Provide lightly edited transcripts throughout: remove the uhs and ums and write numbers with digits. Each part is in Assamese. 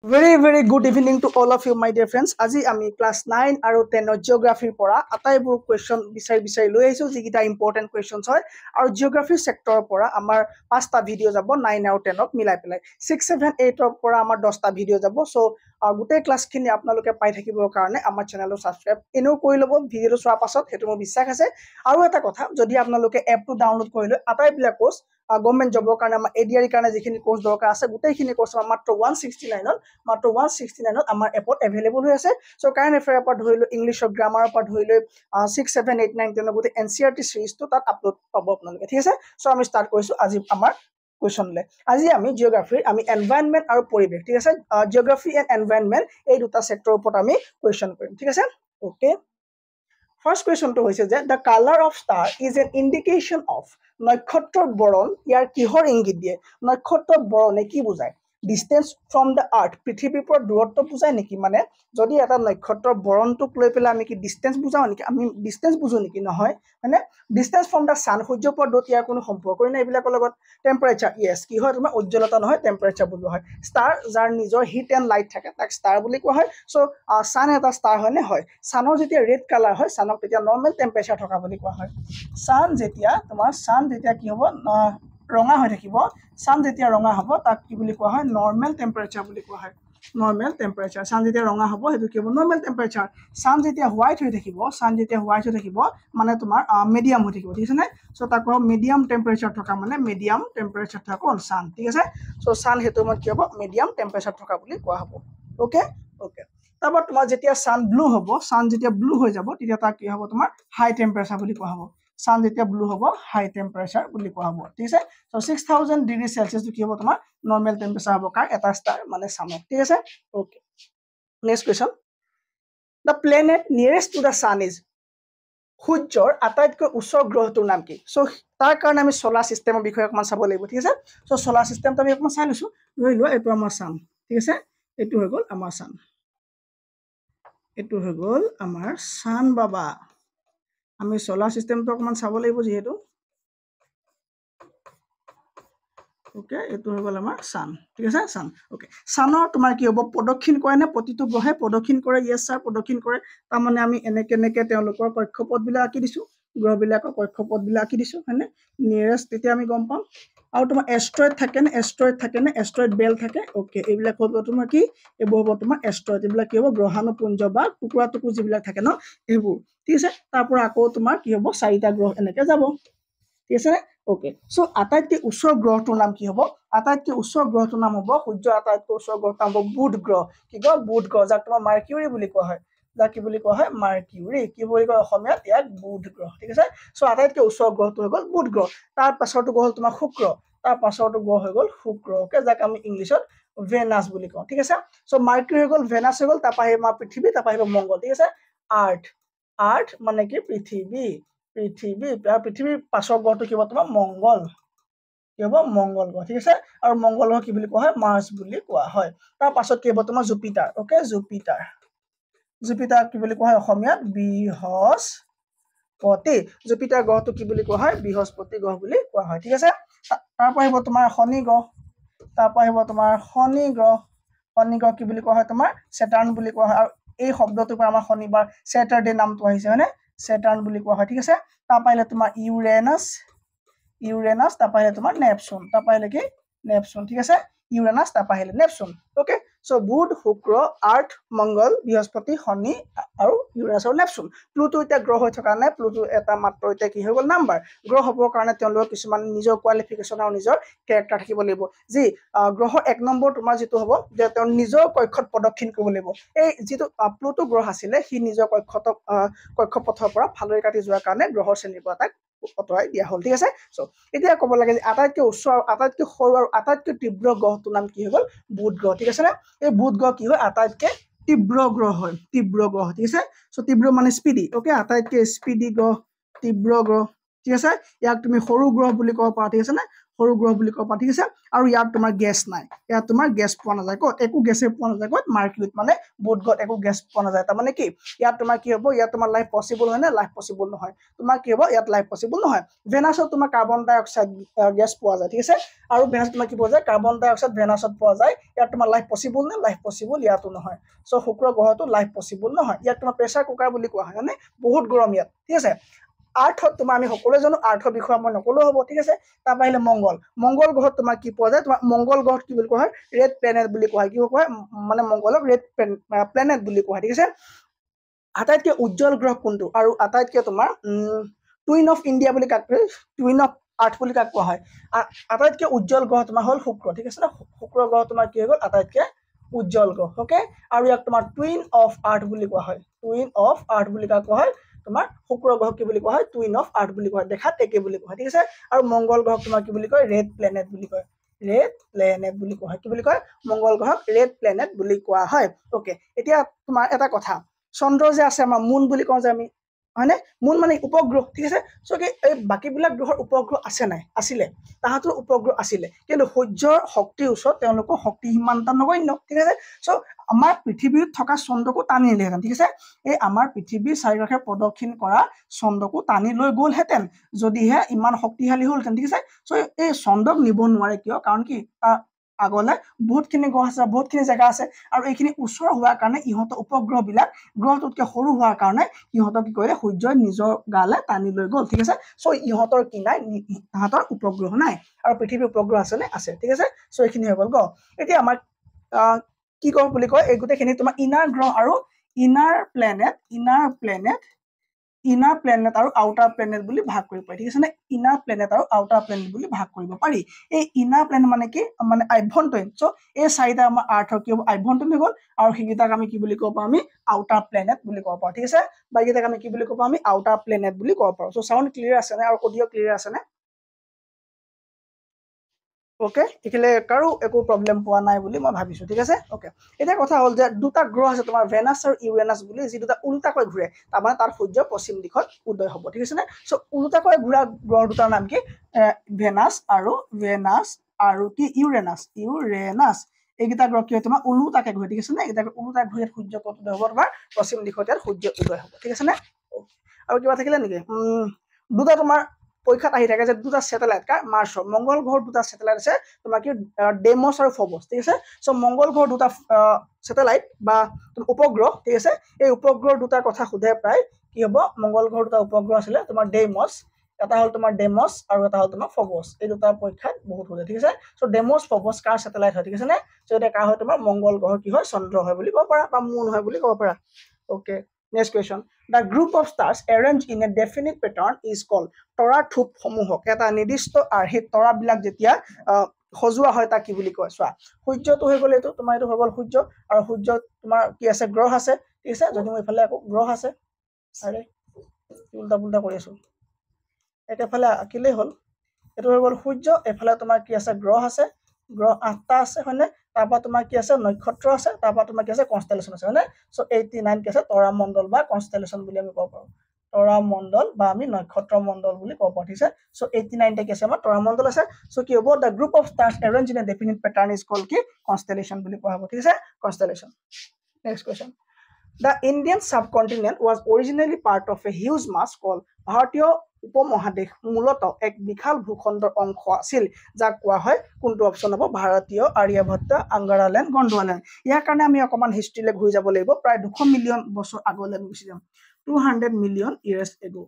Very good evening to all of you, my dear friends. আজি আমি class 9 আৰু 10 জিওগ্ৰাফিৰ পৰা আটাইবোৰ কোৱেশ্চন বিচাৰি লৈ আহিছো যিকিটা ইম্পৰ্টেন্ট কোৱেশ্চনছ হয় আৰু জিওগ্ৰাফি সেক্টৰৰ পৰা আমাৰ 5টা ভিডিও যাব 9 আৰু 10ক মিলাই পেলাই 6 7 8 ৰ পৰা আমাৰ 10টা ভিডিও যাব সো গোটেই ক্লাছখিনি আপোনালোকে পাই থাকিবৰ কাৰণে আমাৰ চেনেলটো সাবস্ক্ৰাইব এনেও কৰি ল'ব ভিডিওটো চোৱাৰ পাছত হেতু মোৰ বিশ্বাস আছে আৰু এটা কথা যদি আপোনালোকে এপটো ডাউনলোড কৰি লৈ আটাইবিলাক কোৰ্স গভৰ্নমেন্ট জবৰ কাৰণে আমাৰ এডিআৰ কাৰণে যিখিনি কোৰ্স দৰকাৰ আছে গোটেইখিনি কোৰ্স মাত্ৰ 169 মাত্ৰ 169 আমাৰ এপত এভেইলেবল হৈ আছে সো কাৰেন্ট এফেয়াৰ পৰা ধৰি লৈ ইংলিশৰ গ্ৰামাৰৰ পৰা ধৰি লৈ 6 7 8 9 10 গোটেই এনচিইআৰটি সিৰিজটো তাত আপলোড পাব আপোনালোকে ঠিক আছে সো আমি স্টাৰ্ট কৰিছো আজি আমাৰ কোৱেশ্চন লে আজি আমি জিওগ্ৰাফিৰ আমি এনভায়ৰনমেন্ট আৰু পৰিবেশ ঠিক আছে জিওগ্ৰাফি এণ্ড এনভায়ৰনমেন্ট এই দুটা সেক্টৰৰ ওপৰত আমি কোৱেশ্চন কৰিম ঠিক আছে okay First question to hoise je the color of star is an indication of নক্ষত্ৰৰ বৰণ ইয়াৰ কিহৰ ইংগিত দিয়ে নক্ষত্ৰৰ বৰণে কি বুজায় distance from the earth পৃথিৱীৰ পৰা দূৰত্ব বুজায় নেকি মানে যদি এটা নক্ষত্ৰৰ বৰণটোক লৈ পেলাই আমি কি ডিসটেন্স বুজাও নেকি আমি ডিসটেন্স বুজো নেকি নহয় মানে ডিসটেন্স from the sun সূৰ্যৰ পৰা দূৰত ইয়াৰ কোনো সম্পৰ্কই নাই এইবিলাকৰ লগত টেম্পাৰেচাৰ yes কি হয় তোমাৰ উজ্জ্বলতা নহয় টেম্পাৰেচাৰ বুজোৱা হয় ষ্টাৰ যাৰ নিজৰ হিট এণ্ড লাইট থাকে তাক ষ্টাৰ বুলি কোৱা হয় সো সান এটা ষ্টাৰ হয় নে হয় সানৰ যেতিয়া ৰেড কালাৰ হয় সানক তেতিয়া নৰ্মেল টেম্পাৰেচাৰ থকা বুলি কোৱা হয় সান যেতিয়া কি হ'ব ৰঙা হৈ থাকিব সান যেতিয়া ৰঙা হ'ব তাক কি বুলি কোৱা হয় নৰ্মেল টেম্পাৰেচাৰ বুলি কোৱা হয় নৰ্মেল টেম্পাৰেচাৰ সান যেতিয়া ৰঙা হ'ব হেতু কি হ'ব নৰ্মেল টেম্পাৰেচাৰ সান যেতিয়া হোৱাইট হৈ থাকিব মানে তোমাৰ মিডিয়াম হৈ থাকিব ঠিক আছে নে সো তাক মিডিয়াম টেম্পাৰেচাৰ থকা মানে মিডিয়াম টেম্পাৰেচাৰ থকা কোন সান ঠিক আছে সো সান হেতু মানে কি হ'ব মিডিয়াম টেম্পাৰেচাৰ থকা বুলি কোৱা হ'ব ওকে তারপর তোমার যেতিয়া সান ব্লু হৈ যাব তেতিয়া তাক কি হ'ব তোমাৰ হাই টেম্পাৰেচাৰ বুলি কোৱা হ'ব সান যেতিয়া ব্লু হ'ব হাই টেম্পাৰেচাৰ বুলি কোৱা হ'ব ঠিক আছে সো 6000 ডিগ্ৰী সেলসিয়াস কি হ'ব তোমাৰ নৰমাল টেম্পাৰেচাৰ হ'ব কাৰ এটা ষ্টাৰ মানে সানত ঠিক আছে okay next question the planet nearest to the sun is সূৰ্যৰ আটাইতকৈ উচ্চ গ্ৰহটোৰ নাম কি সো তাৰ কাৰণে আমি সোলাৰ সিস্টেমৰ বিষয়ে অকমান চাব লাগিব ঠিক আছে সো সোলাৰ সিস্টেমটো আমি অকমান চাই লৈছো ধৰি লোৱা এটো আমাৰ সান ঠিক আছে এটো হৈ গ'ল আমাৰ সান এটো হৈ গ'ল আমাৰ সান বাবা আমি সোলাৰ সিস্টেমটো অকমান চাব লাগিব যেহেতু ওকে এটো হৈ গ'ল আমাৰ সান ঠিক আছে সান ওকে সানৰ তোমাৰ কি হ'ব প্ৰদক্ষিণ কৰে নে প্ৰতিটো গ্ৰহে প্ৰদক্ষিণ কৰে ইয়েস স্যাৰ প্ৰদক্ষিণ কৰে তাৰ মানে আমি এনেকে তেওঁলোকৰ কক্ষপথ বিলাক আঁকি দিছো গ্ৰহ বিলাকৰ কক্ষপথ বিলাক আঁকি দিছো হয়নে নিয়াৰেষ্ট তেতিয়া আমি গম পাম আৰু তোমাৰ এস্ট্ৰয়েড থাকে নে এস্ট্ৰয়েড বেল থাকে ওকে এইবিলাক হ'ব তোমাৰ কি এইবোৰ হ'ব তোমাৰ এস্ট্ৰয়েড এইবিলাক কি হ'ব গ্ৰহাণুপুঞ্জ বা টুকুৰা টুকুৰ যিবিলাক থাকে ন এইবোৰ ঠিক আছে তাৰ পৰা আকৌ তোমাৰ কি হ'ব চাৰিটা গ্ৰহ এনেকে যাব ঠিক আছে ওকে সো আটাইতকৈ উচ্চ গ্ৰহটোৰ নাম কি হ'ব আটাইতকৈ উচ্চ গ্ৰহটোৰ নাম হ'ব সূৰ্যৰ আটাইতকৈ উচ্চ গ্ৰহটোৰ নাম হ'ব বুধ গ্ৰহ কি কয় বুধ গ্ৰহ যাক তোমাৰ মাৰ্কিউৰি বুলি কোৱা হয় যাক কি বুলি কোৱা হয় মাৰ্কিউৰি কি বুলি কয় অসমীয়াত ইয়াক বুধ গ্ৰহ ঠিক আছে সো আটাইতকৈ উচ্চ গ্ৰহটো হৈ গ'ল বুধ গ্ৰহ তাৰ পাছৰটো গ্ৰহ হ'ল তোমাৰ শুক্ৰ তাৰ পাছৰটো গ্ৰহ হৈ গ'ল শুক্ৰ ওকে যাক আমি ইংলিছত ভেনাস বুলি কওঁ ঠিক আছে সো মাৰ্কিউৰি হৈ গ'ল ভেনাস হৈ গ'ল তাৰ পৰা আহিব পৃথিৱী তাৰ পৰা আহিব মংগল ঠিক আছে আৰ্থ মানে কি পৃথিৱীৰ পাছৰ গ্ৰহটো কি হ'ব তোমাৰ মংগল কি হ'ব মংগল গ্ৰহ ঠিক আছে আৰু মংগল গ্ৰহ কি বুলি কোৱা হয় মাৰ্চ বুলি কোৱা হয় তাৰ পাছত কি হ'ব তোমাৰ জুপিটাৰ ওকে জুপিটাৰ কি বুলি কোৱা হয় অসমীয়াত বৃহস্পতি জুপিটাৰ গ্ৰহটো কি বুলি কোৱা হয় বৃহস্পতি গ্ৰহ বুলি কোৱা হয় ঠিক আছে তাৰ পৰা আহিব তোমাৰ শনি গ্ৰহ শনি গ্ৰহ কি বুলি কোৱা হয় তোমাৰ সেটাৰ্ন বুলি কোৱা হয় আৰু এই শব্দটোৰ পৰা আমাৰ শনিবাৰ স্যাটাৰডে নামটো আহিছে হয়নে সেটাৰ্ন বুলি কোৱা হয় ঠিক আছে তাৰ পৰা আহিলে তোমাৰ ইউৰেনাছ তাৰ পৰা আহিলে তোমাৰ নেপচুন তাৰ পৰা আহিলে কি নেপচুন ঠিক আছে ইউৰেনাছ তাৰ পৰা আহিলে নেপচুন ওকে সো বুধ শুক্ৰ আৰ্থ মংগল বৃহস্পতি শনি আৰু ইউৰেনাছ আৰু নেপচুন প্লুটো এতিয়া গ্ৰহ হৈ থকা নাই প্লুটো এটা মাত্ৰ এতিয়া কি হৈ গ'ল নাম্বাৰ গ্ৰহ হ'বৰ কাৰণে তেওঁলোকৰ কিছুমান নিজৰ কোৱালিফিকেশ্যন আৰু নিজৰ কেৰেক্টাৰ থাকিব লাগিব যি গ্ৰহ 1 নম্বৰ তোমাৰ যিটো হ'ব যে তেওঁ নিজৰ কক্ষত প্ৰদক্ষিণ কৰিব লাগিব এই যিটো প্লুটো গ্ৰহ আছিলে সি নিজৰ কক্ষপথৰ পৰা ফালৰি কাটি যোৱাৰ কাৰণে গ্ৰহৰ শ্ৰেণীৰ পৰা তাক অতৰাই দিয়া হ'ল ঠিক আছে সো এতিয়া ক'ব লাগে যে আটাইতকৈ উচ্চ আৰু আটাইতকৈ সৰু আৰু আটাইতকৈ তীব্ৰ গ্ৰহটোৰ নাম কি হৈ গ'ল বুধ গ্ৰহ ঠিক আছে নে এই বুধ গ্ৰহ কি হয় আটাইতকৈ তীব্ৰ গ্ৰহ ঠিক আছে সো তীব্ৰ মানে স্পিডি ওকে আটাইতকৈ স্পিডি গ্ৰহ তীব্ৰ গ্ৰহ ঠিক আছে ইয়াক তুমি সৰু গ্ৰহ বুলি ক'ব পাৰা ঠিক আছে নে সৰু গ্ৰহ বুলি ক'ব পাৰা ঠিক আছে আৰু ইয়াত তোমাৰ গেছ নাই ইয়াত তোমাৰ গেছ পোৱা নাযায় ক'ত একো গেছে পোৱা নাযায় ক'ত মাৰ্কিউৰিত মানে বুধ গ্ৰহত একো গেছ পোৱা নাযায় তাৰমানে কি ইয়াত তোমাৰ কি হ'ব ইয়াত তোমাৰ লাইফ পচিবল হয় নে লাইফ পচিবল নহয় তোমাৰ কি হ'ব ইয়াত লাইফ পচিবল নহয় ভেনাছত তোমাৰ কাৰ্বন ডাই অক্সাইড গেছ পোৱা যায় ঠিক আছে আৰু ভেনাছত তোমাৰ কি পোৱা যায় কাৰ্বন ডাই অক্সাইড ভেনাছত পোৱা যায় ইয়াত তোমাৰ লাইফ পচিবল নে লাইফ পচিবল ইয়াতো নহয় চ' শুক্ৰ গ্ৰহতো লাইফ পচিবল নহয় ইয়াত তোমাৰ প্ৰেছাৰ কুকাৰ বুলি কোৱা হয় মানে বহুত গৰম ইয়াত ঠিক আছে আৰ্থত তোমাৰ আমি সকলোৱে জানো আৰ্থৰ বিষয়ে মই নকলেও হ'ব ঠিক আছে তাৰ বাহিৰে মংগল গ্ৰহত তোমাৰ কি পোৱা যায় তোমাৰ মংগল গ্ৰহত কি বুলি কোৱা হয় ৰেড প্লেনেট বুলি কোৱা হয় কি কোৱা হয় মানে মংগলক ৰেড প্লেনেট বুলি কোৱা হয় ঠিক আছে আটাইতকৈ উজ্জ্বল গ্ৰহ কোনটো আৰু আটাইতকৈ তোমাৰ টুইন অফ ইণ্ডিয়া বুলি কাক টুইন অফ আৰ্থ বুলি কাক কোৱা হয় আটাইতকৈ উজ্জ্বল গ্ৰহ তোমাৰ হ'ল শুক্ৰ ঠিক আছে না শুক্ৰ গ্ৰহ তোমাৰ কি হৈ গ'ল আটাইতকৈ উজ্জ্বল গ্ৰহ ওকে আৰু ইয়াক তোমাৰ টুইন অফ আৰ্থ বুলি কোৱা হয় টুইন অফ আৰ্থ বুলি কাক কোৱা হয় তোমাৰ শুক্ৰ গ্ৰহ কি বুলি কোৱা হয় টুইন অফ আৰ্থ বুলি কোৱা হয় দেখাত একে বুলি কোৱা হয় ঠিক আছে আৰু মংগল গ্ৰহক তোমাৰ কি বুলি কয় ৰেড প্লেনেট বুলি কয় ৰেড প্লেনেট বুলি কোৱা হয় কি বুলি কয় মংগল গ্ৰহক ৰেড প্লেনেট বুলি কোৱা হয় ওকে এতিয়া তোমাৰ এটা কথা চন্দ্ৰ যে আছে আমাৰ মুন বুলি কওঁ যে আমি হয়নে মুন মানে উপগ্ৰহ ঠিক আছে চ' কি এই বাকীবিলাক গ্ৰহৰ উপগ্ৰহ আছে নাই আছিলে তাহাঁতৰ উপগ্ৰহ আছিলে কিন্তু সূৰ্যৰ শক্তিৰ ওচৰত তেওঁলোকৰ শক্তি সিমান এটা নগণ্য ঠিক আছে চ' আমাৰ পৃথিৱীত থকা চন্দ্ৰকো টানি নিলেহেঁতেন ঠিক আছে এই আমাৰ পৃথিৱীৰ চাৰিওকাষে প্ৰদক্ষিণ কৰা চন্দ্ৰকো টানি লৈ গ'লহেঁতেন যদিহে ইমান শক্তিশালী হ'লহেঁতেন ঠিক আছে চ' এই চন্দ্ৰক নিব নোৱাৰে কিয় কাৰণ কি আগলৈ বহুতখিনি গ্ৰহ আছে বহুতখিনি জেগা আছে আৰু এইখিনি ওচৰ হোৱাৰ কাৰণে ইহঁতৰ উপগ্ৰহবিলাক গ্ৰহটোতকৈ সৰু হোৱাৰ কাৰণে ইহঁতক কি কৰিলে সূৰ্যই নিজৰ গালৈ টানি লৈ গ'ল ঠিক আছে চ' ইহঁতৰ কি নাই তাহাঁতৰ উপগ্ৰহ নাই আৰু পৃথিৱীৰ উপগ্ৰহ আছে নে আছে ঠিক আছে চ' এইখিনি হৈ গ'ল এতিয়া আমাৰ কি কওঁ বুলি কয় এই গোটেইখিনি তোমাৰ ইনাৰ গ্ৰহ আৰু ইনাৰ প্লেনেট আৰু আউটাৰ প্লেনেট বুলি ভাগ কৰিব পাৰি ঠিক আছে নে ইনাৰ প্লেনেট আৰু আউটাৰ প্লেনেট বুলি ভাগ কৰিব পাৰি এই ইনাৰ প্লেনেট মানে কি মানে আভ্যন্তৰীণ চ' এই চাৰিটা আমাৰ আৰ্থৰ কি হ'ব আভ্যন্তৰীণ হৈ গ'ল আৰু সেইকেইটাক আমি কি বুলি ক'ব পাৰোঁ আমি আউটাৰ প্লেনেট বুলি ক'ব পাৰোঁ ঠিক আছে বা এইকেইটাক আমি কি বুলি ক'ব আমি আউটাৰ প্লেনেট বুলি ক'ব পাৰোঁ চ' চাউণ্ড ক্লিয়াৰ আছে নে আৰু অডিঅ' ক্লিয়াৰ আছে নে ওকে এইখিলে কাৰো একো প্ৰব্লেম পোৱা নাই বুলি মই ভাবিছোঁ ঠিক আছে ওকে এতিয়া কথা হ'ল যে দুটা গ্ৰহ আছে তোমাৰ ভেনাছ আৰু ইউৰেনাছ বুলি যি দুটা উল্টাকৈ ঘূৰে তাৰমানে তাৰ সূৰ্য পশ্চিম দিশত উদয় হ'ব ঠিক আছে নে চ' উল্টাকৈ ঘূৰা গ্ৰহ দুটাৰ নাম কি ভেনাছ আৰু কি ইউৰেনাছ এইকেইটা গ্ৰহ কি হয় তোমাৰ ওলোটাকে ঘূৰে ঠিক আছে নে এইকেইটা ওলোটাকে ঘূৰি সূৰ্য ক'ত উদয় হ'ব তোমাৰ পশ্চিম দিশত ইয়াত সূৰ্য উদয় হ'ব ঠিক আছে নে আৰু কিবা থাকিলে নেকি দুটা তোমাৰ পৰীক্ষাত আহি থাকে যে দুটা ছেটেলাইট কাৰ মাৰ্চৰ মংগল গ্ৰহৰ দুটা ছেটেলাইট আছে তোমাৰ কি ডেমছ আৰু ফবছ ঠিক আছে চ' মংগল গ্ৰহৰ দুটা ছেটেলাইট বা উপগ্ৰহ ঠিক আছে এই উপগ্ৰহৰ দুটাৰ কথা সোধে প্ৰায় কি হ'ব মংগল গ্ৰহৰ দুটা উপগ্ৰহ আছিলে তোমাৰ ডেমছ এটা হ'ল তোমাৰ ডেমছ আৰু এটা হ'ল তোমাৰ ফবছ এই দুটা পৰীক্ষাত বহুত সোধে ঠিক আছে চ' ডেমছ ফবছ কাৰ ছেটেলাইট হয় ঠিক আছে নে চ' এতিয়া কাৰ হয় তোমাৰ মংগল গ্ৰহৰ কি হয় চন্দ্ৰ হয় বুলি ক'ব পাৰা বা মুন হয় বুলি ক'ব পাৰা okay next question the group of stars arrange in a definite pattern is called তৰাৰ থোপসমূহক এটা নিৰ্দিষ্ট আৰ্হিত তৰাবিলাক যেতিয়া সজোৱা হয় তাক কি বুলি কয় চোৱা সূৰ্যটো হৈ গ'ল এইটো তোমাৰ এইটো হৈ গ'ল সূৰ্য আৰু সূৰ্য তোমাৰ কি আছে গ্ৰহ আছে ঠিক আছে যদি মই এইফালে আকৌ গ্ৰহ আছে আৰে উল্টা পুল্টা কৰি আছো একেফালে আঁকিলেই হ'ল এইটো হৈ গ'ল সূৰ্য এফালে তোমাৰ কি আছে গ্ৰহ আছে গ্ৰহ 8টা আছে হয়নে তাৰপৰা তোমাৰ কি আছে নক্ষত্ৰ আছে তাৰপৰা তোমাৰ কি আছে কনষ্টেলেশ্যন আছে হয়নে চ' 89 কি আছে তৰা মণ্ডল বা কনষ্টেলেশ্যন বুলি আমি ক'ব পাৰোঁ তৰা মণ্ডল বা আমি নক্ষত্ৰ মণ্ডল বুলি ক'ব পাৰোঁ ঠিক আছে চ' 89টা কি আছে আমাৰ তৰা মণ্ডল আছে চ' কি হ'ব the group of stars arrange in a definite pattern is called কি কনষ্টেলেশ্যন বুলি কোৱা হ'ব ঠিক আছে constellation next question the Indian subcontinent was originally part of a huge mass called ভাৰতীয় উপমহাদেশ মূলতঃ এক বিশাল ভূখণ্ডৰ অংশ আছিল যাক কোৱা হয় কোনটো অপশ্যন হ'ব ভাৰতীয় আৰ্যভট্ট আংগাৰালেণ্ড গণ্ডৱালেণ্ড ইয়াৰ কাৰণে আমি অকণমান হিষ্ট্ৰীলৈ ঘূৰি যাব লাগিব প্ৰায় 200 মিলিয়ন বছৰ আগলৈ আমি গুচি যাম 200 মিলিয়ন ইয়াৰ্ছ এগো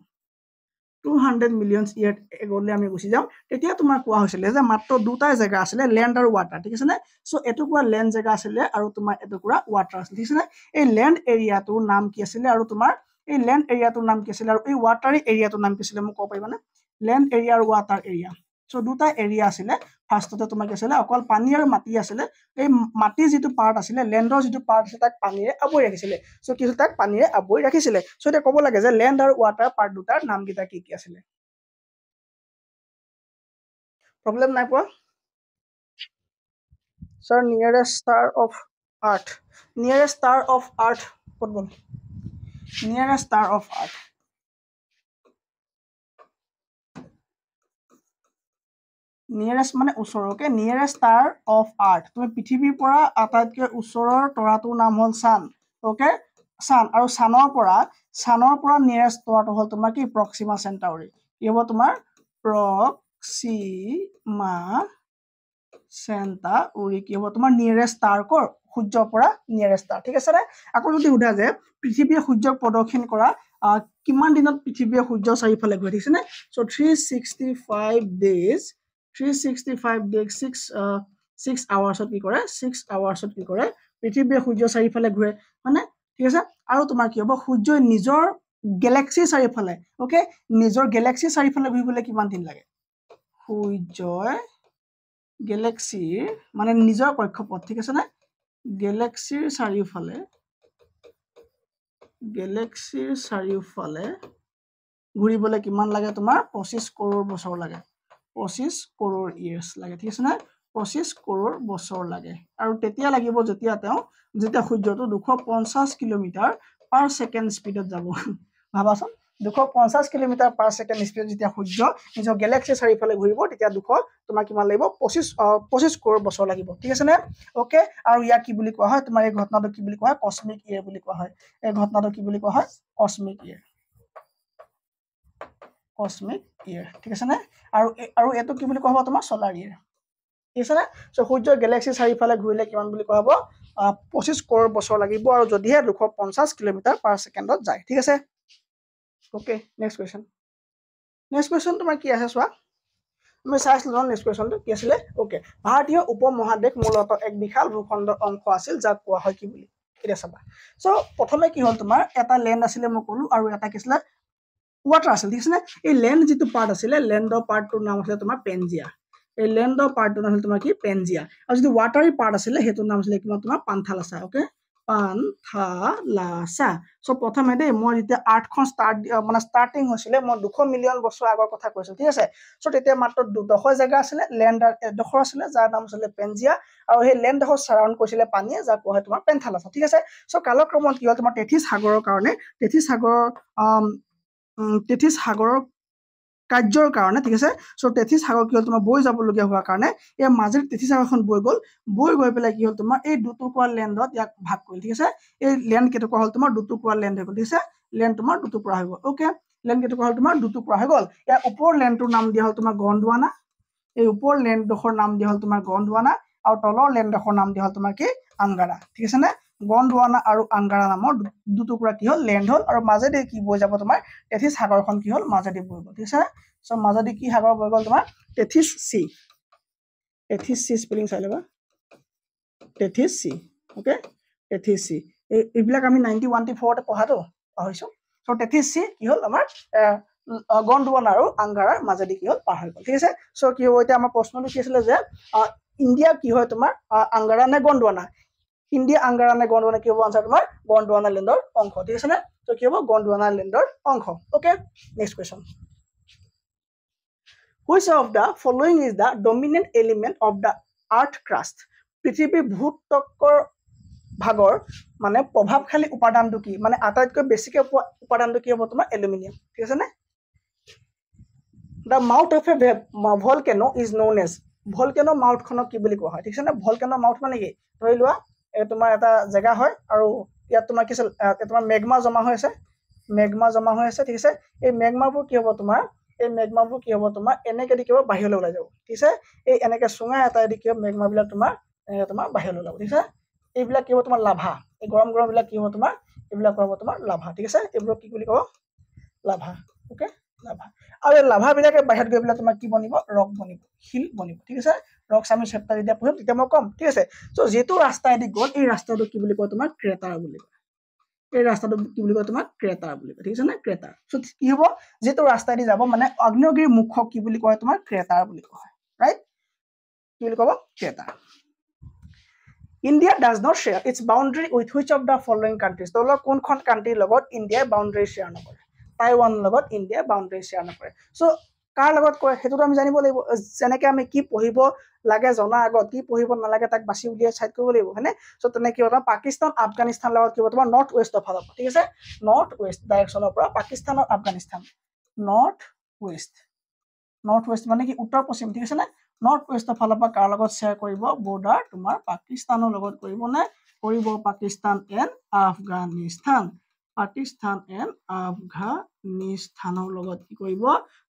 200 মিলিয়ন ইয়াৰ এগলৈ আমি গুচি যাম তেতিয়া তোমাৰ কোৱা হৈছিলে যে মাত্ৰ দুটাই জেগা আছিলে লেণ্ড আৰু ৱাটাৰ ঠিক আছে নে চ' এটুকুৰা লেণ্ড জেগা আছিলে আৰু তোমাৰ এটুকুৰা ৱাটাৰ আছিলে ঠিক আছে নে এই লেণ্ড এৰিয়াটোৰ নাম কি আছিলে আৰু তোমাৰ এই লেণ্ড এৰিয়াটোৰ নাম কি আছিলে আৰু এই ৱাটাৰী এৰিয়াটোৰ নাম কি আছিলে মোক ক'ব পাৰিবানে লেণ্ড এৰিয়া আৰু ৱাটাৰ এৰিয়া চ' দুটা এৰিয়া আছিলে ফাৰ্ষ্টতে তোমাৰ কি আছিলে অকল পানী আৰু মাটি আছিলে এই মাটিৰ যিটো পাৰ্ট আছিলে লেণ্ডৰ যিটো পাৰ্ট আছে তাক পানীৰে আৱৰি ৰাখিছিলে চ' কি তাক পানীৰে আৱৰি ৰাখিছিলে চ' এতিয়া ক'ব লাগে যে লেণ্ড আৰু ৱাটাৰ পাৰ্ট দুটাৰ নামকেইটা কি কি আছিলে প্ৰব্লেম নাই পোৱা sir nearest star of earth ক'ত গ'ল nearest star of earth nearest মানে ওচৰ okay nearest star of earth তুমি পৃথিৱীৰ পৰা আটাইতকৈ ওচৰৰ তৰাটোৰ নাম হ'ল ছান ওকে ছান আৰু ছানৰ পৰা নিয়াৰেষ্ট তৰাটো হ'ল তোমাৰ কি প্ৰক্সিমা চেণ্টাউৰি কি হ'ব তোমাৰ প্ৰক্সিমা চেণ্টাউৰি কি হ'ব তোমাৰ নিয়াৰেষ্ট ষ্টাৰ কৰ সূৰ্যৰ পৰা নিয়াৰেষ্ট ষ্টাৰ ঠিক আছে নে আকৌ যদি সোধা যে পৃথিৱীয়ে সূৰ্যক প্ৰদক্ষিণ কৰা কিমান দিনত পৃথিৱীয়ে সূৰ্যৰ চাৰিওফালে ঘূৰে ঠিক আছে নে চ' 365 days 365 days 6 hours কি কৰে 6 hours কি কৰে পৃথিৱীয়ে সূৰ্যৰ চাৰিওফালে ঘূৰে মানে ঠিক আছে আৰু তোমাৰ কি হ'ব সূৰ্যই নিজৰ গেলেক্সিৰ চাৰিওফালে ওকে নিজৰ গেলেক্সিৰ চাৰিওফালে ঘূৰিবলৈ কিমান দিন লাগে সূৰ্যই গেলেক্সিৰ মানে নিজৰ কক্ষপথ ঠিক আছে নে গেলেক্সিৰ চাৰিওফালে ঘূৰিবলৈ কিমান লাগে তোমাৰ 25 কৰোৰ বছৰ লাগে 25 কৰোৰ ইয়াৰ্ছ লাগে ঠিক আছে নে 25 কৰোৰ বছৰ লাগে আৰু তেতিয়া লাগিব যেতিয়া সূৰ্যটো 250 কিলোমিটাৰ পাৰ ছেকেণ্ড স্পীডত যাব ভাবাচোন 250 কিলোমিটাৰ পাৰ ছেকেণ্ড স্পীডত যেতিয়া সূৰ্য নিজৰ গেলেক্সিৰ চাৰিওফালে ঘূৰিব তেতিয়া তোমাৰ কিমান লাগিব 25 কৰোৰ বছৰ লাগিব ঠিক আছে নে ওকে আৰু ইয়াক কি বুলি কোৱা হয় তোমাৰ এই ঘটনাটো কি বুলি কোৱা হয় কসমিক ইয়েৰ বুলি কোৱা হয় এই ঘটনাটো কি বুলি কোৱা হয় কসমিক ইয়েৰ ঠিক আছে নে আৰু এটো কি বুলি কোৱা হ'ব তোমাৰ সোলাৰ ইয়েৰ ঠিক আছে নে সো সূৰ্যৰ গেলেক্সিৰ চাৰিওফালে ঘূৰিলে কিমান বুলি কোৱা হ'ব 25 কৰোৰ বছৰ লাগিব আৰু যদিহে 250 কিলোমিটাৰ পাৰ ছেকেণ্ডত যায় ঠিক আছে ওকে নেক্সট কোৱেশ্চন তোমাৰ কি আছে চোৱা আমি চাইছিলো নেক্সট কোৱেশ্চনটো কি আছিলে ওকে ভাৰতীয় উপমহাদেশ মূলতঃ এক বিশাল ভূখণ্ডৰ অংশ আছিল যাক কোৱা হয় কি বুলি এটা চাবা সো প্ৰথমে কি হ'ল তোমাৰ এটা ল্যান্ড আছিলে মই ক'লো আৰু এটা কি আছিলে ওয়াটাৰ আছিল ঠিক আছে এই ল্যান্ড যেটো পাৰ্ট আছিলে ল্যান্ডৰ পাৰ্টটোৰ নাম আছিলে তোমাৰ পেনজিয়া এই ল্যান্ডৰ পাৰ্টটোৰ নাম আছিল তোমাৰ কি পেনজিয়া আৰু যেটো ওয়াটাৰী পাৰ্ট আছিলে হেতুৰ নাম আছিলে কিমান তোমাৰ পান্থালাসা ওকে পান্থালাসা সো প্ৰথমে দেই মই যেতিয়া আৰ্টখন ষ্টাৰ্টিং হৈছিলে মই 200 মিলিয়ন বছৰ আগৰ কথা কৈছো ঠিক আছে সো তেতিয়া মাত্ৰ 10 জায়গা আছিলে ল্যান্ড এডখৰ আছিলে যাৰ নাম আছিলে পেনজিয়া আৰু সেই ল্যান্ডখৰ সাৰাউণ্ড কৰিছিলে পানীয়ে যাক কোৱা হয় তোমাৰ পেন্থালাসা ঠিক আছে সো কালক্ৰমত কি হ'ল তোমাৰ তেথিস সাগৰৰ কাৰণে তেথিস সাগৰৰ কাৰ্যৰ কাৰণে ঠিক আছে সো তেথিস সাগৰ কি হ'ল তোমাৰ বৈ যাবলগীয়া হোৱাৰ কাৰণে এই মাজেৰ তেথিস সাগৰখন বৈ গৈ পেলাই কি হ'ল তোমাৰ এই দুটুকুৰা ল্যান্ডত ইয়াক ভাগ কৰিল ঠিক আছে এই ল্যান্ড কেটুকুৰা হ'ল তোমাৰ দুটুকুৰা ল্যান্ড হৈ গ'ল ঠিক আছে ল্যান্ড তোমাৰ দুটুকুৰা হৈ গ'ল ওকে ল্যান্ড কেটুকুৰা হ'ল তোমাৰ দুটুকুৰা হৈ গ'ল ইয়াৰ ওপৰৰ ল্যান্ডটোৰ নাম দিয়া হ'ল তোমাৰ গণ্ডৱানা এই ওপৰৰ ল্যান্ডডখৰ নাম দিয়া হ'ল তোমাৰ গণ্ডৱানা আৰু তলৰ ল্যান্ডডখৰ নাম দিয়া হ'ল তোমাৰ কি আংগাৰা ঠিক আছে নে গণ্ডৱানা আৰু আংগাৰা নামৰ দুটুকুৰা কি হ'ল ল্যান্ড হ'ল আৰু মাজেদি কি বৈ যাব তোমাৰ তেথিস সাগৰখন কি হ'ল মাজেদি বৈ গ'ল ঠিক আছে সো মাজেদি কি সাগৰ বৈ গ'ল তোমাৰ তেথিস সি স্পেলিং চাই লবা তেথিস সি ওকে তেথিস সি এইবিলাক আমি 91-94 তে পঢ়াটো পাহৰিছো সো তেথিস সি কি হ'ল আমাৰ গণ্ডৱানা আৰু আংগাৰাৰ মাজেদি কি হ'ল পাৰ হৈ গ'ল ঠিক আছে সো কি হ'ব এতিয়া আমাৰ প্ৰশ্নটো কি আছিল যে ইন্ডিয়া কি হয় তোমাৰ আংগাৰা নে গণ্ডৱানা ইন্ডিয়া আংগাৰা নে গণ্ডৱানা কি হ'ব আনসাৰ তোমাৰ গণ্ডৱানা ল্যান্ডৰ অংশ ঠিক আছে নে সো কি হ'ব গণ্ডৱানা ল্যান্ডৰ অংশ okay next question Which of the following is the dominant element of the earth crust? পৃথিৱীৰ ভূত্বকৰ ভাগৰ মানে প্ৰভাৱশালী উপাদানটো কি মানে আটাইতকৈ বেছিকে উপাদানটো কি হ'ব তোমাৰ এলুমিনিয়াম ঠিক আছে নে The mouth of a volcano is known as volcano mouth খনক কি বুলি কোৱা হয় ঠিক আছে নে volcano mouth মানে কি ধৰি লোৱা তোমাৰ এটা জায়গা হয় আৰু ইয়াত তোমাৰ কি তোমাৰ মেগমা জমা হৈ আছে ঠিক আছে এই মেগমাবোৰ কি হ'ব তোমাৰ এই মেগমাবোৰ কি হ'ব তোমাৰ এনেকে দি কিবা বাহিৰলৈ ওলাই যাব ঠিক আছে এই এনেকে সুঙা এটা দি কিবা মেগমাবিলাক তোমাৰ বাহিৰলৈ ওলাব ঠিক আছে এইবিলাক কি হ'ব তোমাৰ লাভা এই গৰম বিলাক কি হ'ব তোমাৰ এইবিলাক হ'ব তোমাৰ লাভা ঠিক আছে এইবোৰ কি বুলি ক'ব লাভা ওকে লাভা আৰু এই লাভা বিলাকে বাহিৰত গৈ পেলাই তোমাৰ কি বনিব ৰক বনিব হিল বনিব ঠিক আছে ৰক আমি চেপ্টাৰ যেতিয়া পঢ়িম তেতিয়া মই কম ঠিক আছে সো যেটো ৰাস্তাইদি গ'ল এই ৰাস্তাটো কি বুলি কয় তোমাৰ ক্ৰেটাৰ বুলি কয় এই ৰাস্তাটো কি বুলি কয় তোমাৰ ক্ৰেটাৰ বুলি কয় ঠিক আছে নে ক্ৰেটাৰ সো কি হ'ব যেটো ৰাস্তাইদি যাব মানে আগ্নেয়গিৰি মুখক কি বুলি কয় তোমাৰ ক্ৰেটাৰ বুলি কয় ৰাইট কি বুলি ক'ব crater India does not share its boundary with which of the following countries তলৰ কোনখন কান্ট্ৰিৰ লগত ইণ্ডিয়াই বাউণ্ডাৰী শ্বেয়াৰ নকৰে টাইৱান লগত ইণ্ডিয়াই বাউণ্ডাৰী শ্বেয়াৰ নকৰে সো কাৰ লগত কয় হেতুটো আমি জানিব লাগিব যেনেকৈ আমি কি পঢ়িব লাগে জনা আগত কি পঢ়িব নালাগে তাক বাছি উলিয়াই সাইড কৰিব লাগিব হয়নে সো তেনেকৈ কি হ'ব পাকিস্তান আফগানিস্তান লগত কি হ'ব তোমাৰ নৰ্থ ৱেষ্টৰ ফালৰ ঠিক আছে নৰ্থ ৱেষ্ট ডাইৰেকশ্যনৰ পৰা পাকিস্তান আৰু আফগানিস্তান নৰ্থ ৱেষ্ট মানে কি উত্তৰ পশ্চিম ঠিক আছে নে নৰ্থ ৱেষ্টৰ ফালৰ পৰা কাৰ লগত শ্বেয়াৰ কৰিব বৰ্ডাৰ তোমাৰ পাকিস্তানৰ লগত কৰিব নে কৰিব পাকিস্তান এণ্ড আফগানিস্তান পাকিস্তান এণ্ড আফগানিস্তানৰ লগত কি কৰিব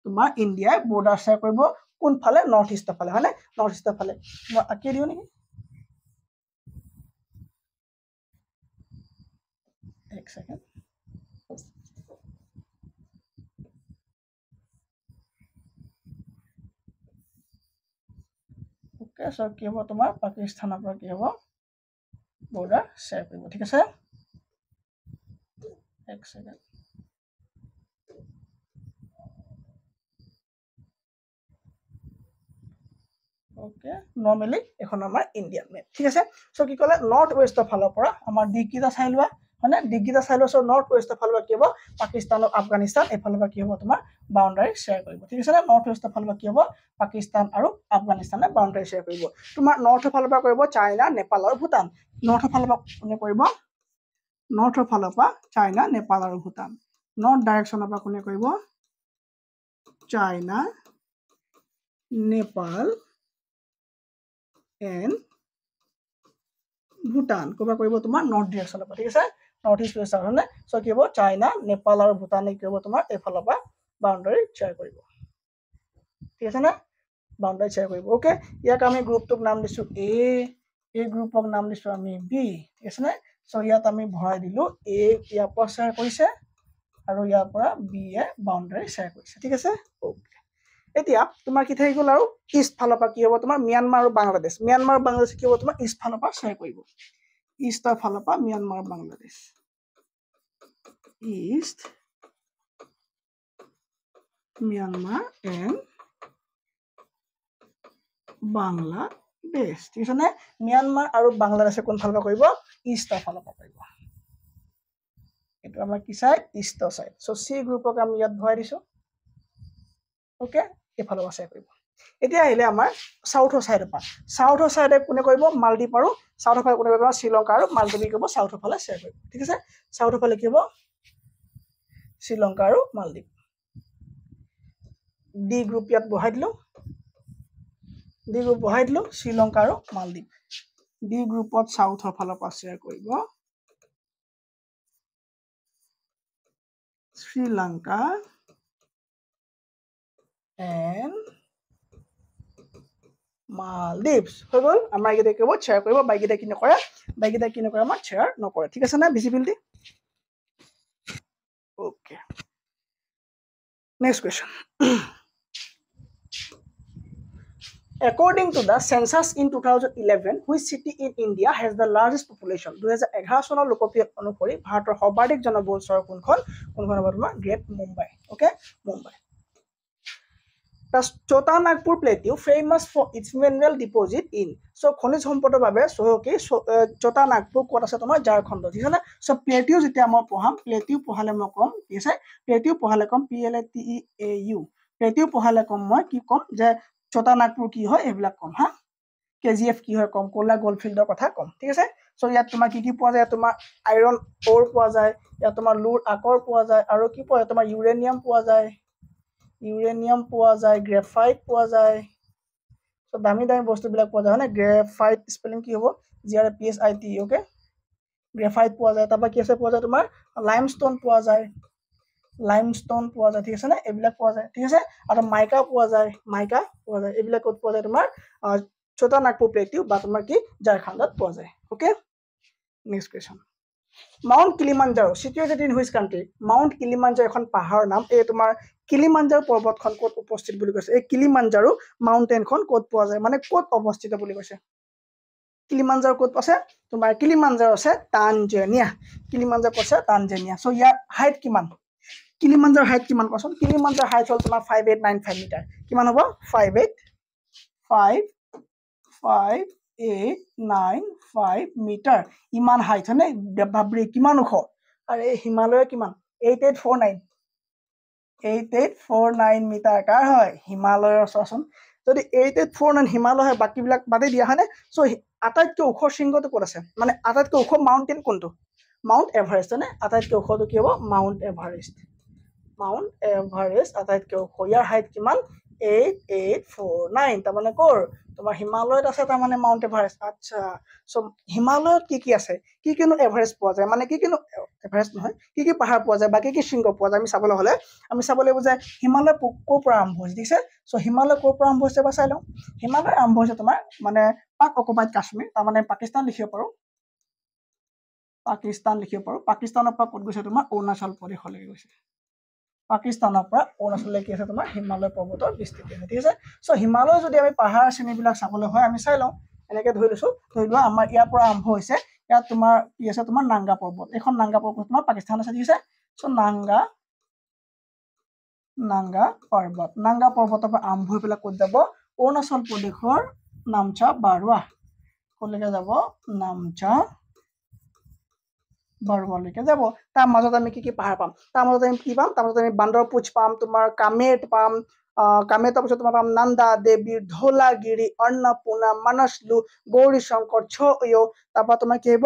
তোমাৰ ইণ্ডিয়াই বৰ্ডাৰ শ্বেয়াৰ কৰিব কোনফালে নৰ্থ ইষ্টৰ ফালে হয়নে নৰ্থ ইষ্টৰ ফালে মই আঁকি দিওঁ নেকি এক ছেকেণ্ড ওকে সো কি হ'ব তোমাৰ পাকিস্তানৰ পৰা কি হ'ব বৰ্ডাৰ শ্বেয়াৰ কৰিব ঠিক আছে এক ছেকেণ্ড ওকে নৰ্মেলি এখন আমাৰ ইণ্ডিয়ান মেপ ঠিক আছে সো কি ক'লে নৰ্থ ৱেষ্টৰ ফালৰ পৰা আমাৰ দিগকেইটা চাই লোৱা মানে দিগকেইটা চাই লোৱা সো নৰ্থ ৱেষ্টৰ ফালৰ পৰা কি হ'ব পাকিস্তান আৰু আফগানিস্তান এইফালৰ পৰা কি হ'ব তোমাৰ বাউণ্ডাৰী শ্বেয়াৰ কৰিব ঠিক আছে নৰ্থ ৱেষ্টৰ ফালৰ পৰা কি হ'ব পাকিস্তান আৰু আফগানিস্তানে বাউণ্ডাৰী শ্বেয়াৰ কৰিব তোমাৰ নৰ্থৰ ফালৰ পৰা কৰিব চাইনা নেপাল আৰু ভূটান নৰ্থৰ ফালৰ পৰা কোনে কৰিব নৰ্থৰ ফালৰ পৰা চাইনা নেপাল আৰু ভূটান নৰ্থ ডাইৰেকশ্যনৰ পৰা কোনে কৰিব চাইনা নেপাল এণ্ড ভূটান ক'ৰপৰা কৰিব তোমাৰ নৰ্থ ডিৰেকশ্যনৰ পৰা ঠিক আছে নৰ্থ ইষ্ট ৱেষ্ট হয়নে সো কি হ'ব চাইনা নেপাল আৰু ভূটানে কি হ'ব তোমাৰ এইফালৰ পৰা বাউণ্ডাৰী শ্বেয়াৰ কৰিব ঠিক আছে নে বাউণ্ডাৰী শ্বেয়াৰ কৰিব ওকে ইয়াক আমি গ্ৰুপটোক নাম দিছোঁ এ এই গ্ৰুপক নাম দিছোঁ আমি বি ঠিক আছে নে সো ইয়াত আমি ভৰাই দিলোঁ এ ইয়াৰ পৰা শ্বেয়াৰ কৰিছে আৰু ইয়াৰ পৰা বি এ বাউণ্ডাৰী শ্বেয়াৰ কৰিছে ঠিক আছে ওকে এতিয়া তোমাৰ কি থাকি গ'ল আৰু ইষ্ট ফালৰ পৰা কি হ'ব তোমাৰ ম্যানমাৰ আৰু বাংলাদেশ কি হ'ব তোমাৰ ইষ্ট ফালৰ পৰা শ্বেয়াৰ কৰিব ইষ্টৰ ফালৰ পৰা ম্যানমাৰ আৰু Bangladesh east Myanmar and Bangladesh ঠিক আছে নে ম্যানমাৰ আৰু বাংলাদেশে কোন ফালৰ পৰা কৰিব ইষ্টৰ ফালৰ পৰা কৰিব এইটো আমাৰ কি চাইড ইষ্টৰ চাইড সো চি গ্ৰুপক আমি ইয়াত ভৰাই দিছোঁ ওকে এইফালৰ পৰা শ্বেয়াৰ কৰিব এতিয়া আহিলে আমাৰ সাউথৰ চাইডৰ পৰা সাউথৰ চাইডে কোনে কৰিব মালদ্বীপ আৰু সাউথৰ ফালে কোনে কৰিব শ্ৰীলংকা আৰু মালদ্বীপ কৰিব সাউথৰ ফালে শ্বেয়াৰ কৰিব ঠিক আছে সাউথৰ ফালে কি হ'ব শ্ৰীলংকা আৰু মালদ্বীপ ডি গ্ৰুপ ইয়াত বহাই দিলোঁ শ্ৰীলংকা আৰু মালদ্বীপ ডি গ্ৰুপত সাউথৰ ফালৰ পৰা শ্বেয়াৰ কৰিব শ্ৰীলংকা এণ্ড মালদ্বীপছ হৈ গ'ল আমাৰ এইকেইটা কি হ'ব শ্বেয়াৰ কৰিব বাইকেইটা কি নকৰে আমাৰ শ্বেয়াৰ নকৰে ঠিক আছে না visibility okay next question According to the census in 2011, which city in India has the largest population? 2011 চনৰ লোকপিয়ল অনুসৰি ভাৰতৰ সৰ্বাধিক জনবহুল চহৰ কোনখন হ'ব তোমাৰ great Mumbai okay Mumbai The Chota Nagpur Plateau famous for its mineral deposit in so খনিজ সম্পদৰ বাবে চহকী Chota Nagpur ক'ত আছে তোমাৰ ঝাৰখণ্ড ঠিক আছে না সো প্লেটিউ যেতিয়া মই পঢ়াম প্লেটিউ পঢ়ালে মই কম ঠিক আছে প্লেটিউ পঢ়ালে কম PLATEAU প্লেটিউ পঢ়ালে কম মই কি কম যে Chota Nagpur কি হয় এইবিলাক কম হা KGF কি হয় কম কোলা গোল্ডফিল্ডৰ কথা কম ঠিক আছে সো ইয়াত তোমাৰ কি পোৱা যায় তোমাৰ আইৰন ওৰ পোৱা যায় ইয়াত তোমাৰ লুৰ আকৰ পোৱা যায় আৰু কি পোৱা যায় তোমাৰ ইউৰেনিয়াম পোৱা যায় গ্ৰেফাইট পোৱা যায় সো দামী বস্তুবিলাক পোৱা যায় হয়নে গ্ৰেফাইট স্পেলিং কি হ'ব GRAPHIT ওকে গ্ৰেফাইট পোৱা যায় তাৰপৰা কি আছে পোৱা যায় তোমাৰ লাইমষ্টোন পোৱা যায় ঠিক আছে নে এইবিলাক পোৱা যায় ঠিক আছে আৰু মাইকা পোৱা যায় এইবিলাক ক'ত পোৱা যায় তোমাৰ Chota Nagpur Plateau বা তোমাৰ কি ঝাৰখণ্ডত পোৱা যায় okay next question Mount Kilimanjaro situated in which country Mount Kilimanjaro এখন পাহাৰৰ নাম এই তোমাৰ কিলিমাঞ্জাৰো পৰ্বতখন ক'ত উপস্থিত বুলি কৈছে এই কিলিমাঞ্জাৰো মাউণ্টেনখন ক'ত পোৱা যায় মানে ক'ত অৱস্থিত বুলি কৈছে কিলিমাঞ্জাৰো ক'ত আছে তোমাৰ কিলিমাঞ্জাৰো আছে তানজানিয়া সো ইয়াৰ হাইট কিমান কিলিমাঞ্জাৰো হাইট কিমান কোৱাচোন কিলিমাঞ্জাৰো হাইট হ'ল তোমাৰ 5895 মিটাৰ কিমান হ'ব 5895 মিটাৰ ইমান হাইট হয়নে বাবৰি কিমান ওখ আৰু এই হিমালয় কিমান 8849 মিটাৰ কাৰ হয় হিমালয়ৰ চোৱাচোন যদি 8849 হিমালয় হয় বাকীবিলাক বাদে দিয়া হয়নে সো আটাইতকৈ ওখ শৃংগটো ক'ত আছে মানে আটাইতকৈ ওখ মাউণ্টেন কোনটো মাউণ্ট এভাৰেষ্ট হয়নে আটাইতকৈ ওখটো কি হ'ব মাউণ্ট এভাৰেষ্ট আটাইতকৈ ওখ ইয়াৰ হাইট কিমান 8849 তাৰমানে কৰ তোমাৰ হিমালয়ত আছে তাৰমানে মাউণ্ট এভাৰেষ্ট আচ্ছা সো হিমালয়ত কি আছে কিনো এভাৰেষ্ট পোৱা যায় মানে কিনো এভাৰেষ্ট নহয় কি পাহাৰ পোৱা যায় বা কি শৃংগ পোৱা যায় আমি চাবলৈ হ'লে আমি চাব লাগিব যে হিমালয় ক'ৰ পৰা আৰম্ভ হৈছে ঠিক আছে সো হিমালয় ক'ৰ পৰা আৰম্ভ হৈছে বা চাই লওঁ হিমালয় আৰম্ভ হৈছে তোমাৰ মানে পাক অকুপাইড কাশ্মীৰ তাৰমানে পাকিস্তান লিখিব পাৰোঁ পাকিস্তানৰ পৰা ক'ত গৈছে তোমাৰ অৰুণাচল প্ৰদেশলৈকে গৈছে পাকিস্তানৰ পৰা অৰুণাচললৈ কি আছে তোমাৰ হিমালয় পৰ্বতৰ বিস্তৃতি আছে ঠিক আছে সো হিমালয় যদি আমি পাহাৰ শ্ৰেণীবিলাক চাবলৈ হয় আমি চাই লওঁ এনেকৈ ধৰি লৈছোঁ ধৰি লোৱা আমাৰ ইয়াৰ পৰা আৰম্ভ হৈছে ইয়াত তোমাৰ কি আছে তোমাৰ নাংগা পৰ্বত এইখন নাংগা পৰ্বত তোমাৰ পাকিস্তান আছে ঠিক আছে সো নাংগা পৰ্বতৰ পৰা আৰম্ভ হৈ পেলাই ক'ত যাব অৰুণাচল প্ৰদেশৰ নামচা বাৰৱা ক'লৈকে যাব নামচা বাৰৱালৈকে যাব তাৰ মাজত আমি কি পাহাৰ পাম তাৰ মাজত আমি কি পাম তাৰ মাজত আমি বান্দৰপুৰ পাম তোমাৰ কামেট পাম কামেটৰ পিছত তোমাৰ পাম নান্দা দেৱী ধৌলাগিৰি অন্নপূৰ্ণা মানসলু গৌৰী শংকৰ ছয়ো তাৰপৰা তোমাৰ কি আহিব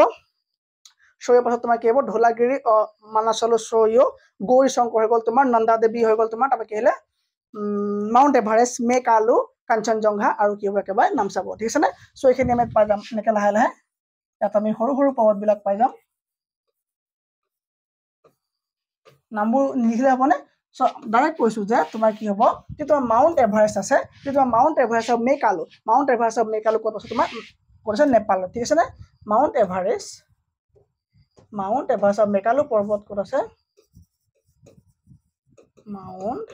ছয়ৰ পাছত তোমাৰ কি হ'ব ধৌলাগিৰি মানসলু ছয়ো গৌৰী শংকৰ হৈ গ'ল তোমাৰ নন্দা দেৱী হৈ গ'ল তোমাৰ তাৰপৰা কি আহিলে মাউণ্ট এভাৰেষ্ট মেঘালু কাঞ্চনজংঘা আৰু কি হ'ব একেবাৰে নামচা পৰ্বত ঠিক আছে নে চ' এইখিনি আমি পাই যাম এনেকৈ লাহে লাহে ইয়াত আমি সৰু পৰ্বতবিলাক পাই যাম নামবোৰ নিলিখিলে হ'বনে চ' ডাইৰেক্ট কৈছোঁ যে তোমাৰ কি হ'ব যে তোমাৰ মাউণ্ট এভাৰেষ্ট আছে যে তোমাৰ মাউণ্ট এভাৰেষ্ট অফ মেঘালু ক'ত আছে তোমাৰ ক'ত আছে নেপালত ঠিক আছে নে মাউণ্ট এভাৰেষ্ট অফ মেঘালু পৰ্বত ক'ত আছে মাউণ্ট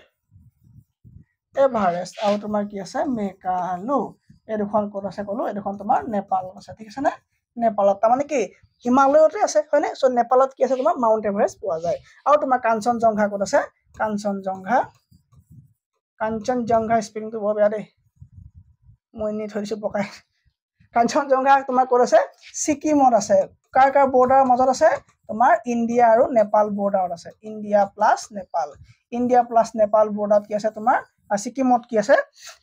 এভাৰেষ্ট আৰু তোমাৰ কি আছে মেঘালু এই দুখন ক'ত আছে ক'লো এই দুখন তোমাৰ নেপালত আছে ঠিক আছে নে নেপালত তাৰমানে কি হিমালয়তে আছে হয়নে চ' নেপালত কি আছে তোমাৰ মাউণ্ট এভাৰেষ্ট পোৱা যায় আৰু তোমাৰ কাঞ্চনজংঘা ক'ত আছে কাঞ্চনজংঘা স্পেলিংটো বৰ বেয়া দেই মই এনেই থৈ দিছোঁ পকাই কাঞ্চনজংঘা তোমাৰ ক'ত আছে ছিকিমত আছে কাৰ বৰ্ডাৰৰ মাজত আছে তোমাৰ ইণ্ডিয়া আৰু নেপাল বৰ্ডাৰত আছে ইণ্ডিয়া প্লাছ নেপাল বৰ্ডাৰত কি আছে তোমাৰ ছিকিমত কি আছে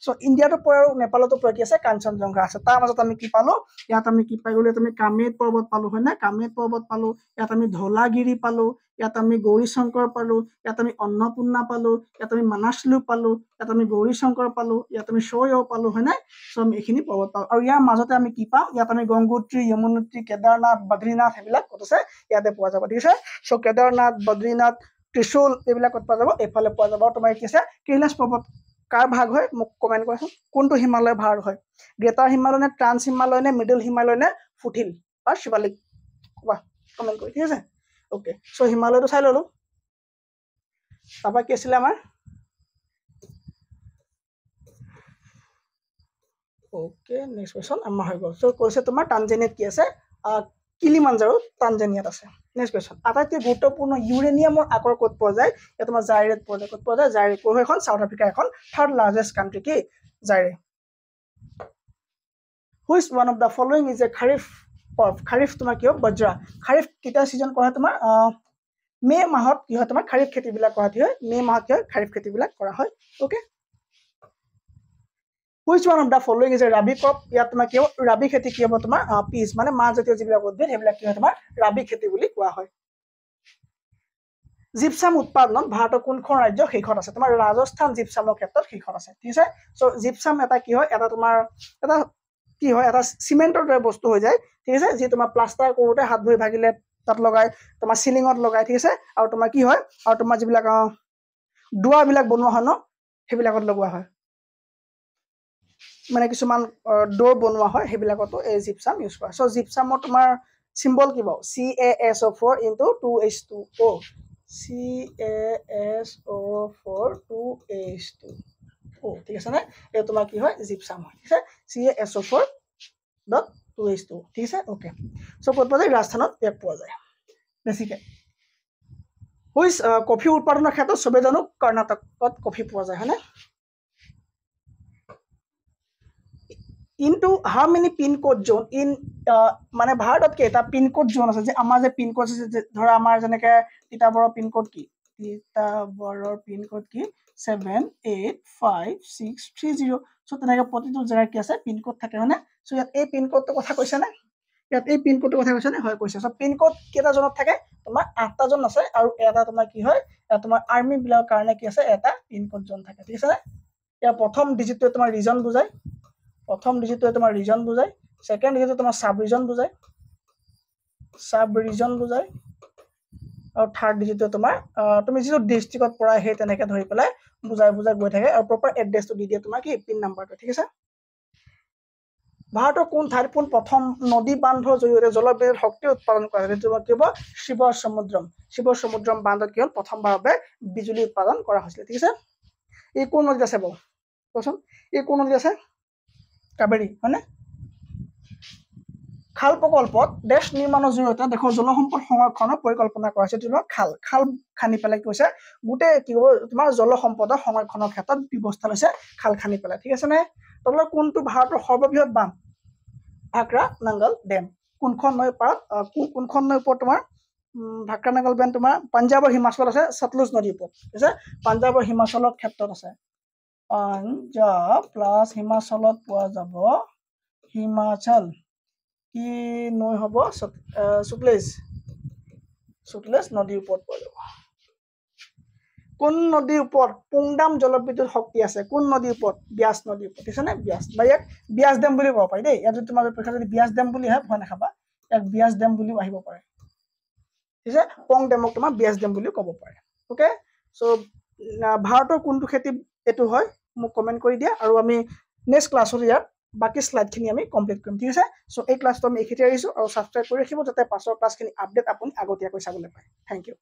চ' ইণ্ডিয়াটো পৰে আৰু নেপালতো পৰে কি আছে কাঞ্চনজংঘা আছে তাৰ মাজত আমি কি পালোঁ ইয়াত আমি কি পাই গ'লো আমি কামেট পৰ্বত পালোঁ হয় নে কামেট পৰ্বত পালোঁ ইয়াত আমি ধৌলাগিৰি পালোঁ ইয়াত আমি গৌৰী শংকৰ পালোঁ ইয়াত আমি অন্নপূৰ্ণা পালোঁ ইয়াত আমি মানসলু পালোঁ ইয়াত আমি গৌৰী শংকৰ পালোঁ ইয়াত আমি ছয়ো পালোঁ হয়নে চ' আমি এইখিনি পৰ্বত পালোঁ আৰু ইয়াৰ মাজতে আমি কি পাম ইয়াত আমি গংগোত্ৰী যমুনোত্ৰী কেদাৰনাথ বদ্ৰীনাথ সেইবিলাক ক'ত আছে ইয়াতে পোৱা যাব ঠিক আছে চ' কেদাৰনাথ বদ্ৰীনাথ ত্ৰিশূল এইবিলাক ক'ত পোৱা যাব এইফালে পোৱা যাব তোমাৰ কি আছে কৈলাশ পৰ্বত কাৰ ভাগ হয় মোক কমেণ্ট কৰাচোন কোনটো হিমালয়ৰ ভাগ হয় গ্ৰেটাৰ হিমালয় নে ট্ৰান্স হিমালয় নে মিডল হিমালয় নে ফুঠিল বা শিৱালিক ক'বা কমেণ্ট কৰি ঠিক আছে অ'কে চ' হিমালয়টো চাই ল'লোঁ তাৰপৰা কি আছিলে আমাৰ অ'কে নেক্সট কুৱেশ্যন আমাৰ হৈ গ'ল চ' কৈছে তোমাৰ টানজানিয়াত কি আছে কিলিমাঞ্জাৰো টানজানিয়াত আছে নেক্সট কুৱেশ্যন আটাইতকৈ গুৰুত্বপূৰ্ণ ইউৰেনিয়ামৰ আকৰ ক'ত পোৱা যায় ইয়াত তোমাৰ জাইৰেত পোৱা যায় ক'ত পোৱা যায় জাইৰে ক'ৰ এখন চাউথ আফ্ৰিকাৰ এখন থাৰ্ড লাৰ্জেষ্ট কাণ্ট্ৰি কি Zaire which one of the following is a kharif তোমাৰ কি হয় বজ্ৰা খাৰিফ কেতিয়া ছিজন কৰা হয় তোমাৰ মে' মাহত কি হয় তোমাৰ খাৰিফ খেতিবিলাক কৰা হয় মে' মাহত কি হয় খাৰিফ খেতিবিলাক কৰা হয় okay which one of the following is a rabi crop ইয়াত তোমাৰ কি হ'ব ৰাবি খেতি কি হ'ব তোমাৰ পিচ মানে মাহজাতীয় যিবিলাক উদ্ভিদ সেইবিলাক কি হয় তোমাৰ ৰাবি খেতি বুলি কোৱা হয় জিপচাম উৎপাদনত ভাৰতৰ কোনখন ৰাজ্য শীৰ্ষত আছে তোমাৰ ৰাজস্থান জিপচামৰ ক্ষেত্ৰত শীৰ্ষত আছে ঠিক আছে চ' জিপচাম এটা কি হয় এটা তোমাৰ এটা কি হয় এটা চিমেণ্টৰ দৰে বস্তু হৈ যায় ঠিক আছে যি তোমাৰ প্লাষ্টাৰ কৰোঁতে হাত ভৰি ভাগিলে তাত লগাই তোমাৰ চিলিঙত লগাই ঠিক আছে আৰু তোমাৰ কি হয় আৰু তোমাৰ যিবিলাক দুৱাৰবিলাক বনোৱা হয় ন সেইবিলাকত লগোৱা হয় মানে কিছুমান ডোৰ বনোৱা হয় সেইবিলাকতো এই জিপচাম ইউজ কৰা চ' জিপচামৰ তোমাৰ চিম্বল কি বাৰু CaSO4 × 2H2O CaSO4 2H2O ঠিক আছে নে এই তোমাৰ কি হয় জিপচাম হয় ঠিক আছে CaSO4.2H2O ঠিক আছে অ'কে চ' ক'ত পোৱা যায় ৰাজস্থানত ইয়াক পোৱা যায় বেছিকৈ হুইচ কফি উৎপাদনৰ ক্ষেত্ৰত চবেই জানো কৰ্ণাটকত কফি পোৱা যায় হয়নে into how many pin code zone in মানে ভাৰতত কেইটা পিনক'ড জ'ন আছে যে আমাৰ যে পিনক'ড আছে ধৰা আমাৰ যেনেকৈ তিতাবৰৰ পিনক'ড কি 785630 চ' তেনেকৈ প্ৰতিটো জেগাৰ কি আছে পিনক'ড থাকে হয়নে চ' ইয়াত এই পিনক'ডটোৰ কথা কৈছেনে ইয়াত এই পিনক'ডটোৰ কথা কৈছেনে হয় কৈছে চ' পিনক'ড কেইটা জ'নত থাকে তোমাৰ 8টা জ'ন আছে আৰু এটা তোমাৰ কি হয় তোমাৰ আৰ্মিবিলাকৰ কাৰণে কি আছে এটা পিনক'ড জ'ন থাকে ঠিক আছে নে ইয়াৰ প্ৰথম ডিজিটটোৱে তোমাৰ ৰিজন বুজায়, সেকেন্ড ডিজিটটো তোমাৰ সাব ৰিজন বুজায়, আৰু থাৰ্ড ডিজিটটো তোমাৰ তুমি যিটো ডিস্ট্ৰিক্টত পৰা সেই তেনেকে ধৰি পেলাই বুজাই গৈ থাকে আৰু প্ৰপাৰ এড্ৰেছটো দি দিয়ে তোমাৰ কি পিন নাম্বাৰটো ঠিক আছে ভাৰতৰ কোন ঠাইত কোন প্ৰথম নদী বান্ধৰ জৰিয়তে জলবিদ্যুৎ শক্তি উৎপাদন কৰা হয় সেইটো কি হ'ব শিৱসমুদ্ৰম বান্ধত কি হ'ল প্ৰথমবাৰতে বিজুলী উৎপাদন কৰা হৈছিল ঠিক আছে এই কোন নদী আছে বাৰু কোৱাচোন এই কোন নদী আছে কাবেৰী হয়নে খাল প্ৰকল্পত দেশ নিৰ্মাণৰ জৰিয়তে দেশৰ জলসম্পদ সংৰক্ষণৰ পৰিকল্পনা কৰা হৈছে এইটো খাল খানি পেলাই কৈছে গোটেই কি হ'ব তোমাৰ জলসম্পদৰ সংৰক্ষণৰ ক্ষেত্ৰত ব্যৱস্থা লৈছে খাল খানি পেলাই ঠিক আছে নে তলৰ কোনটো ভাৰতৰ সৰ্ববৃহৎ বান্ধ ভাকৰা নাংগল ডেম কোনখন নৈ পাৰত কোনখন নৈ ওপৰত তোমাৰ ভাকৰা নাংগল ডেম তোমাৰ পাঞ্জাৱৰ হিমাচলত আছে সতলুজ নদীৰ ওপৰত ঠিক আছে পাঞ্জাৱৰ হিমাচলৰ ক্ষেত্ৰত আছে পাঞ্জাৱ প্লাছ হিমাচলত পোৱা যাব হিমাচল কি নৈ হ'ব সুতলেজ নদীৰ ওপৰত পোৱা যাব কোন নদীৰ ওপৰত পুংডাম জলবিদ্যুৎ শক্তি আছে কোন নদীৰ ওপৰত ব্যাস নদীৰ ওপৰত ঠিক আছে নে ব্যাস বা ইয়াক ব্যাস ডেম বুলি ক'ব পাৰি দেই ইয়াত যদি তোমাৰ পৰীক্ষা যদি ব্যাস ডেম বুলি আহে ভয় নাখাবা ইয়াক ব্যাস ডেম বুলিও আহিব পাৰে ঠিক আছে পং ডেমক তোমাৰ ব্যাস ডেম বুলিও ক'ব পাৰে ওকে সো ভাৰতৰ কোনটো খেতি এটো হয় মোক কমেন্ট কৰি দিয়া আৰু আমি নেক্সট ক্লাছত ইয়াত বাকি স্লাইডখিনি আমি কমপ্লিট কৰিম ঠিক আছে সো এই ক্লাছটো আমি এখিতে আহিছো আৰু সাবস্ক্ৰাইব কৰি ৰাখিব যাতে পাছৰ ক্লাছখিনি আপডেট আপুনি আগতীয়াকৈ চাবলৈ পায় থ্যাংক ইউ